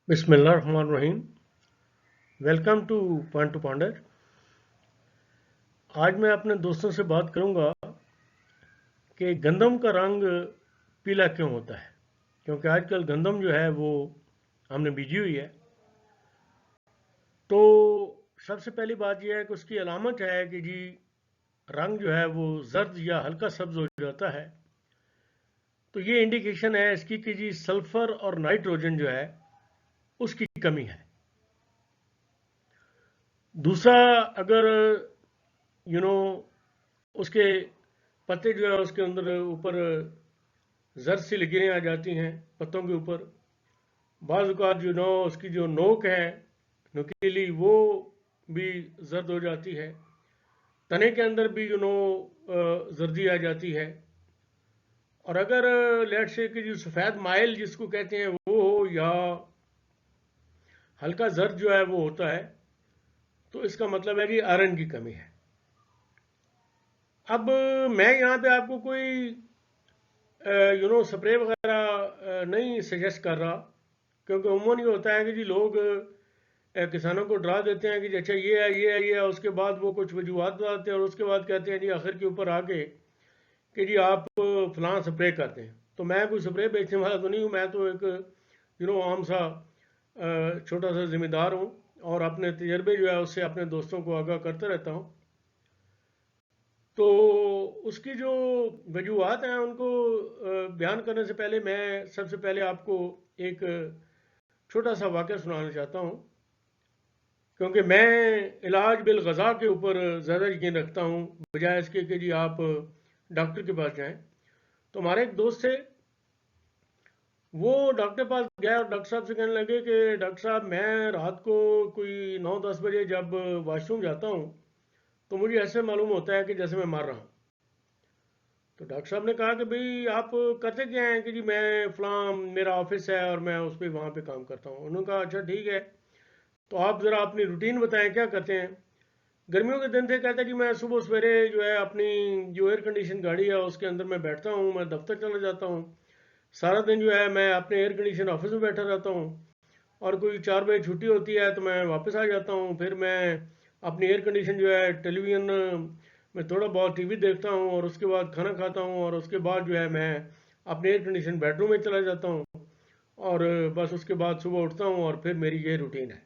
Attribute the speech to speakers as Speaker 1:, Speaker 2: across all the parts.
Speaker 1: बिस्मिल्लाहिर्रहमानिर्रहीम। Welcome to Ponder. आज मैं अपने दोस्तों से बात करूंगा कि गंदम का रंग पीला क्यों होता है। क्योंकि आजकल गंदम जो है वो हमने बीजी हुई है। तो सबसे पहली बात यह है कि उसकी अलामत है कि जी रंग जो है वो जर्द या हल्का सब्ज हो जाता है। तो ये इंडिकेशन है इसकी कि जी सल्फर और नाइट्रोजन जो है उसकी कमी है। दूसरा, अगर यू नो उसके पत्ते जो है उसके अंदर ऊपर जर्द सी लकीरें आ जाती हैं पत्तों के ऊपर। बाज़ औक़ात उसकी जो नोक है नुकीली वो भी जर्द हो जाती है। तने के अंदर भी जर्दी आ जाती है। और अगर लेट से कि जो सफ़ेद माइल जिसको कहते हैं वो हो या हल्का जर्द जो है वो होता है तो इसका मतलब है कि आयरन की कमी है। अब मैं यहाँ पे आपको कोई स्प्रे वगैरह नहीं सजेस्ट कर रहा। क्योंकि उमूमन ये होता है कि जी लोग किसानों को डरा देते हैं कि जी अच्छा ये है ये है ये है, उसके बाद वो कुछ वजूहत बताते हैं और उसके बाद कहते हैं जी आखिर के ऊपर आके कि जी आप फलां स्प्रे करते हैं। तो मैं कोई स्प्रे बेचने वाला तो नहीं हूँ, मैं तो एक आम सा छोटा सा जिम्मेदार हूँ और अपने तजर्बे जो है उससे अपने दोस्तों को आगाह करते रहता हूँ। तो उसकी जो वजूहत हैं उनको बयान करने से पहले मैं सबसे पहले आपको एक छोटा सा वाक़या सुनाना चाहता हूँ। क्योंकि मैं इलाज बिल ग़ज़ा के ऊपर ज़्यादा यकीन रखता हूँ बजाय इसके कि जी आप डॉक्टर के पास जाएं। तो हमारे एक दोस्त थे, वो डॉक्टर के पास गया और डॉक्टर साहब से कहने लगे कि डॉक्टर साहब मैं रात को कोई 9-10 बजे जब वॉशरूम जाता हूँ तो मुझे ऐसे मालूम होता है कि जैसे मैं मर रहा हूँ। तो डॉक्टर साहब ने कहा कि भाई आप करते क्या हैं कि जी मैं फलां मेरा ऑफिस है और मैं उस पर वहाँ पे काम करता हूँ। उन्होंने कहा अच्छा ठीक है, तो आप ज़रा अपनी रूटीन बताएं क्या करते हैं। गर्मियों के दिन थे, कहता कि मैं सुबह सवेरे जो है अपनी जो एयर कंडीशन गाड़ी है उसके अंदर मैं बैठता हूँ, मैं दफ्तर चला जाता हूँ। सारा दिन जो है मैं अपने एयर कंडीशन ऑफिस में बैठा रहता हूँ और कोई 4 बजे छुट्टी होती है तो मैं वापस आ जाता हूँ। फिर मैं अपनी एयर कंडीशन जो है टेलीविज़न में थोड़ा बहुत टीवी देखता हूँ और उसके बाद खाना खाता हूँ और उसके बाद जो है मैं अपने एयर कंडीशन बेडरूम में चला जाता हूँ और बस उसके बाद सुबह उठता हूँ और फिर मेरी ये रूटीन है।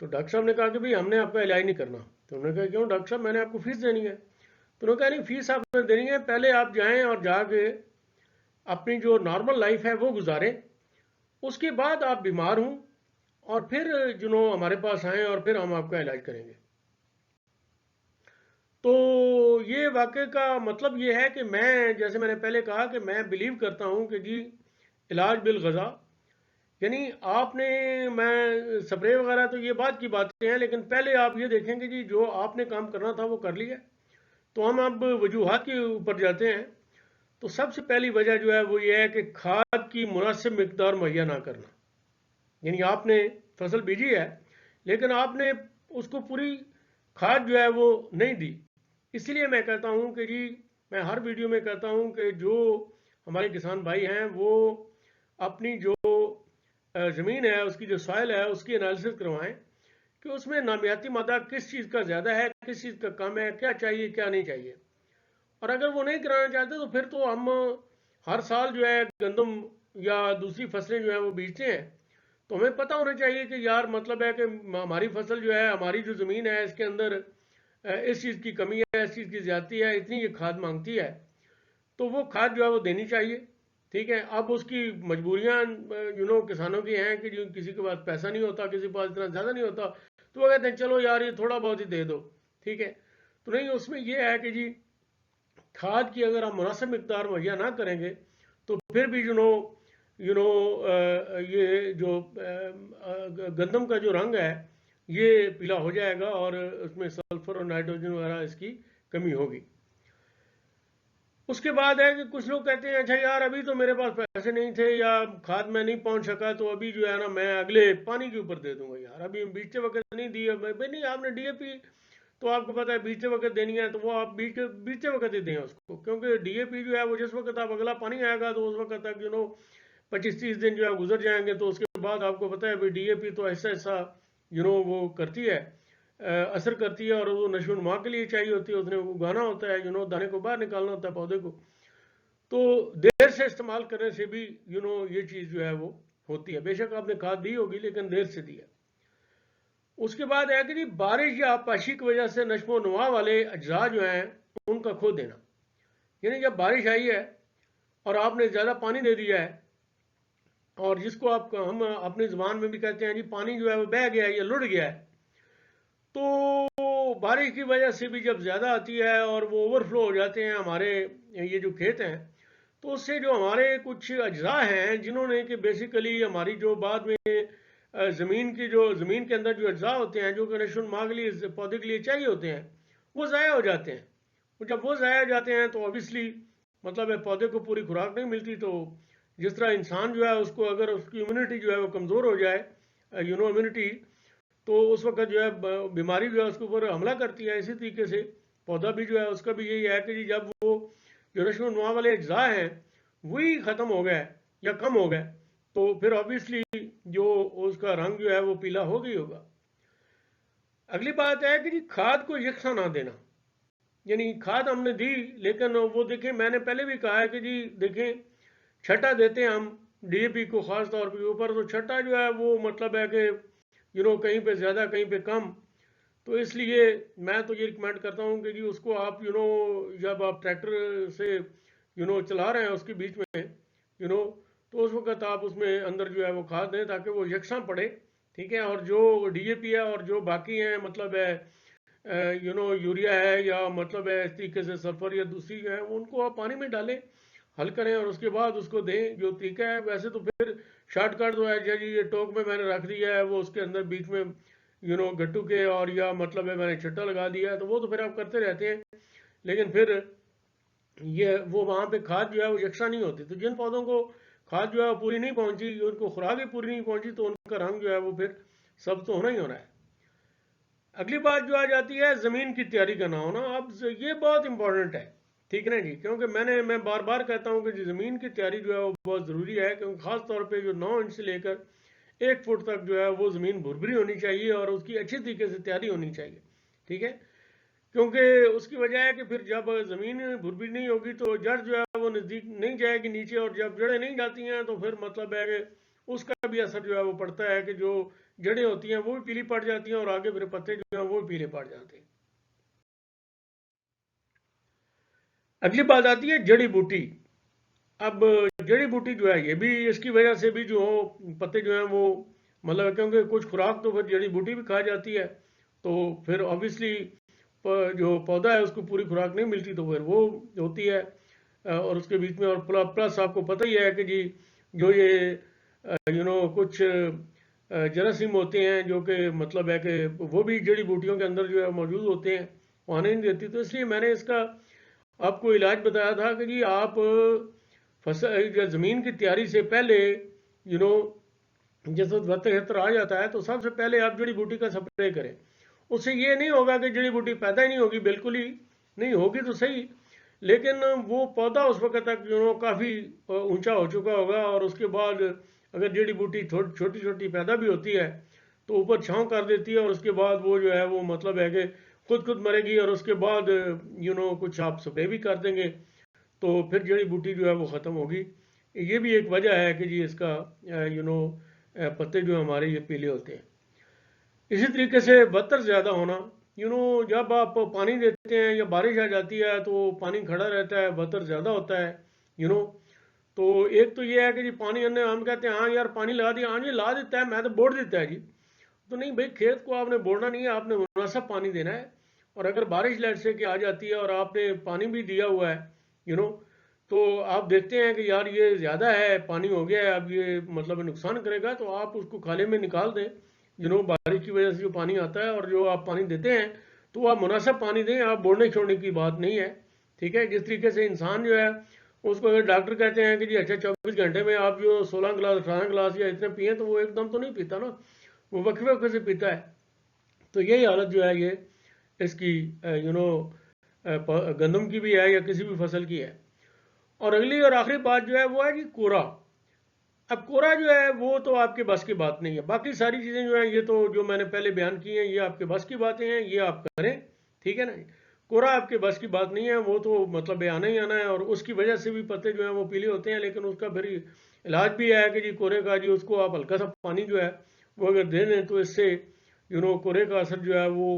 Speaker 1: तो डॉक्टर साहब ने कहा कि भाई हमने आपका इलाज नहीं करना। तो उन्होंने कहा क्यों डॉक्टर साहब, मैंने आपको फीस देनी है। तो उन्होंने कहा नहीं, फीस आपने देनी है, पहले आप जाएं और जाके अपनी जो नॉर्मल लाइफ है वो गुजारें, उसके बाद आप बीमार हूँ और फिर हमारे पास आएँ और फिर हम आपका इलाज करेंगे। तो ये वाक़े का मतलब ये है कि मैं, जैसे मैंने पहले कहा कि मैं बिलीव करता हूँ कि जी इलाज बिल ग़ज़ा, यानी आपने, मैं स्प्रे वगैरह तो ये बात की बातें हैं, लेकिन पहले आप ये देखें कि जी जो आपने काम करना था वो कर लिया। तो हम अब वजूहत के ऊपर जाते हैं। तो सबसे पहली वजह जो है वो ये है कि खाद की मुनासिब मकदार मुहैया ना करना। यानी आपने फसल बीजी है लेकिन आपने उसको पूरी खाद जो है वो नहीं दी। इसलिए मैं कहता हूँ कि जी, मैं हर वीडियो में कहता हूँ कि जो हमारे किसान भाई हैं वो अपनी जो ज़मीन है, उसकी जो सॉइल है, उसकी एनालिसिस करवाएं कि उसमें नामियाती मादा किस चीज़ का ज़्यादा है, किस चीज़ का कम है, क्या चाहिए क्या नहीं चाहिए। और अगर वो नहीं कराना चाहते तो फिर तो हम हर साल जो है गंदम या दूसरी फसलें जो है वो बीजते हैं। तो हमें पता होना चाहिए कि यार मतलब है कि हमारी फसल जो है, हमारी जो ज़मीन है इसके अंदर इस चीज़ की कमी है, इस चीज़ की ज़्यादती है, इतनी ये खाद मांगती है, तो वो खाद जो है वो देनी चाहिए। ठीक है, अब उसकी मजबूरियां किसानों की हैं कि जो किसी के पास पैसा नहीं होता, किसी के पास इतना ज़्यादा नहीं होता, तो वो कहते हैं चलो यार ये थोड़ा बहुत ही दे दो। ठीक है, तो नहीं, उसमें ये है कि जी खाद की अगर हम मुनासिब मकदार मुहैया ना करेंगे तो फिर भी ये जो गंदम का जो रंग है ये पीला हो जाएगा और उसमें सल्फर और नाइट्रोजन वगैरह इसकी कमी होगी। उसके बाद है कि कुछ लोग कहते हैं अच्छा यार अभी तो मेरे पास पैसे नहीं थे या खाद में नहीं पहुंच सका, तो अभी जो है ना मैं अगले पानी के ऊपर दे दूंगा। यार अभी बीजते वक्त नहीं दिए भाई, नहीं आपने डीएपी तो आपको पता है बीजते वक्त देनी है, तो वो आप बीजते वक्त ही दें उसको। क्योंकि डीएपी जो है वो जिस वक्त आप अगला पानी आएगा तो उस वक्त तक 25-30 दिन जो है गुजर जाएंगे, तो उसके बाद आपको पता है भाई डीएपी तो ऐसा ऐसा वो करती है, असर करती है, और वो नशो नुमा के लिए चाहिए होती है, उसने उगाना होता है, दाने को बाहर निकालना होता है पौधे को। तो देर से इस्तेमाल करने से भी ये चीज़ जो है वो होती है। बेशक आपने खाद दी होगी लेकिन देर से दी है। उसके बाद है कि जी बारिश या आपाशी की वजह से नशो नुमा वाले अज्जा जो हैं उनका खो देना। यानी जब बारिश आई है और आपने ज़्यादा पानी दे दिया है, और जिसको हम अपनी ज़ुबान में भी कहते हैं जी पानी जो है वो बह गया है या लुढ़ गया है, तो बारिश की वजह से भी जब ज़्यादा आती है और वो ओवरफ्लो हो जाते हैं हमारे ये जो खेत हैं, तो उससे जो हमारे कुछ अज्जा हैं जिन्होंने कि बेसिकली हमारी जो बाद में ज़मीन के अंदर जो अज्जा होते हैं जो कि नशोनुमा के लिए पौधे के लिए चाहिए होते हैं, वो ज़ाया हो जाते हैं। और जब वो ज़ाया हो जाते हैं तो ऑब्वियसली मतलब है पौधे को पूरी खुराक नहीं मिलती। तो जिस तरह इंसान जो है उसको अगर उसकी इम्यूनिटी जो है वो कमज़ोर हो जाए, इम्यूनिटी, तो उस वक्त जो है बीमारी जो है उसके ऊपर हमला करती है। इसी तरीके से पौधा भी जो है उसका भी यही है कि जी जब वो जो नशोनुमा वाले अज्जा हैं वही ख़त्म हो गए या कम हो गए, तो फिर ऑब्वियसली जो उसका रंग जो है वो पीला हो गई होगा। अगली बात है कि जी खाद को यकसा ना देना। यानी खाद हमने दी लेकिन वो देखें, मैंने पहले भी कहा है कि जी देखें, छटा देते हैं हम डीएपी को ख़ास तौर पे ऊपर, तो छटा जो है वो मतलब है कि कहीं पे ज़्यादा कहीं पे कम। तो इसलिए मैं तो ये रिकमेंड करता हूँ कि जी उसको आप जब आप ट्रैक्टर से चला रहे हैं उसके बीच में तो उस वक्त आप उसमें अंदर जो है वो खाद दें ताकि वो यकसा पड़े। ठीक है, और जो डीएपी है और जो बाकी हैं मतलब है यूरिया है या मतलब है इस तरीके से सल्फर या दूसरी जो है उनको आप पानी में डालें, हल करें और उसके बाद उसको दें। जो तरीका है वैसे तो फिर शॉर्टकट तो है जी, ये टोक में मैंने रख दिया है, वो उसके अंदर बीच में गट्टू के और या मतलब है मैंने छट्टा लगा दिया है, तो वो तो फिर आप करते रहते हैं, लेकिन फिर ये वो वहाँ पे खाद जो है वो यकसा नहीं होती। तो जिन पौधों को खाद जो है वो पूरी नहीं पहुँची, उनको खुराक ही पूरी नहीं पहुँची, तो उनका रंग जो है वो फिर सब तो होना ही होना है। अगली बात जो आ जाती है ज़मीन की तैयारी करना होना। अब ये बहुत इंपॉर्टेंट है, ठीक है ना जी, क्योंकि मैं बार बार कहता हूँ कि ज़मीन की तैयारी जो है वो बहुत ज़रूरी है, क्योंकि ख़ास तौर पे जो 9 इंच से लेकर 1 फुट तक जो है वो ज़मीन भुरभुरी होनी चाहिए और उसकी अच्छी तरीके से तैयारी होनी चाहिए। ठीक है, क्योंकि उसकी वजह है कि फिर जब ज़मीन भुरभुरी नहीं होगी तो जड़ जो है वो नज़दीक नहीं जाएगी नीचे, और जब जड़ें नहीं जाती हैं तो फिर मतलब है कि उसका भी असर जो है वो पड़ता है कि जो जड़ें होती हैं वो भी पीली पड़ जाती हैं और आगे फिर पत्ते जो हैं वो भी पीले पड़ जाते हैं। अगली बात आती है जड़ी बूटी। अब जड़ी बूटी जो है ये भी इसकी वजह से भी जो पत्ते जो हैं वो मतलब क्योंकि कुछ खुराक तो फिर जड़ी बूटी भी खा जाती है, तो फिर ऑब्वियसली जो पौधा है उसको पूरी खुराक नहीं मिलती, तो फिर वो होती है। और उसके बीच में और प्लस आपको पता ही है कि जी जो ये कुछ जरासीम होते हैं जो कि मतलब है कि वो भी जड़ी बूटियों के अंदर जो है मौजूद होते हैं, वो आने नहीं देती। तो इसलिए मैंने इसका आपको इलाज बताया था कि जी आप फसल ज़मीन की तैयारी से पहले यू नो जिस वक्त वत्र आ जाता है तो सबसे पहले आप जड़ी बूटी का स्प्रे करें। उससे ये नहीं होगा कि जड़ी बूटी पैदा ही नहीं होगी, बिल्कुल ही नहीं होगी तो सही, लेकिन वो पौधा उस वक्त तक काफ़ी ऊंचा हो चुका होगा, और उसके बाद अगर जड़ी बूटी छोटी छोटी पैदा भी होती है तो ऊपर छांव कर देती है, और उसके बाद वो जो है वो मतलब है कि खुद मरेगी, और उसके बाद कुछ आप स्प्रे भी कर देंगे तो फिर जड़ी बूटी जो है वो ख़त्म होगी। ये भी एक वजह है कि जी इसका पत्ते जो हमारे ये पीले होते हैं। इसी तरीके से बदतर ज़्यादा होना, जब आप पानी देते हैं या बारिश आ जाती है तो पानी खड़ा रहता है, बदतर ज़्यादा होता है। यू नो तो एक तो ये है कि जी पानी हम कहते हैं हाँ यार पानी लगा दिया, हाँ जी ला देता है, मैं तो बोड़ देता है जी। तो नहीं भाई, खेत को आपने बोड़ना नहीं है, आपने मुनासिब पानी देना है। और अगर बारिश लेट से कि आ जाती है और आपने पानी भी दिया हुआ है यू नो तो आप देखते हैं कि यार ये ज़्यादा है, पानी हो गया है, अब ये मतलब नुकसान करेगा, तो आप उसको खाले में निकाल दें। बारिश की वजह से जो पानी आता है और जो आप पानी देते हैं तो आप मुनासिब पानी दें, आप बोड़ने छोड़ने की बात नहीं है। ठीक है, जिस तरीके से इंसान जो है उसको अगर डॉक्टर कहते हैं कि जी अच्छा 24 घंटे में आप जो 16 गिलास 18 गिलास या इतने पिए, तो वो एकदम तो नहीं पीता ना, वो वक्फे वक्फे से पीता है। तो यही हालत जो है ये इसकी गंदम की भी है या किसी भी फसल की है। और अगली और आखिरी बात जो है वो है कि कोरा। अब कोरा जो है वो तो आपके बस की बात नहीं है, बाकी सारी चीज़ें जो है ये तो जो मैंने पहले बयान की हैं ये आपके बस की बातें हैं, ये आप करें, ठीक है ना। कोरा आपके बस की बात नहीं है, वो तो मतलब आना ही आना है, और उसकी वजह से भी पत्ते जो हैं वो पीले होते हैं, लेकिन उसका फिर इलाज भी है कि जी कोरे का जी उसको आप हल्का सा पानी जो है वो अगर दे दें तो इससे कोरे का असर जो है वो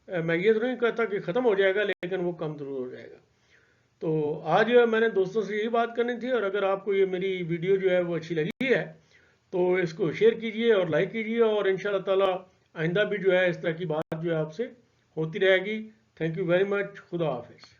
Speaker 1: मैं ये तो नहीं कहता कि ख़त्म हो जाएगा, लेकिन वो कम ज़रूर हो जाएगा। तो आज मैंने दोस्तों से यही बात करनी थी, और अगर आपको ये मेरी वीडियो जो है वो अच्छी लगी है तो इसको शेयर कीजिए और लाइक कीजिए, और इंशाल्लाह ताला आइंदा भी जो है इस तरह की बात जो है आपसे होती रहेगी। Thank you very much. खुदा हाफिज़।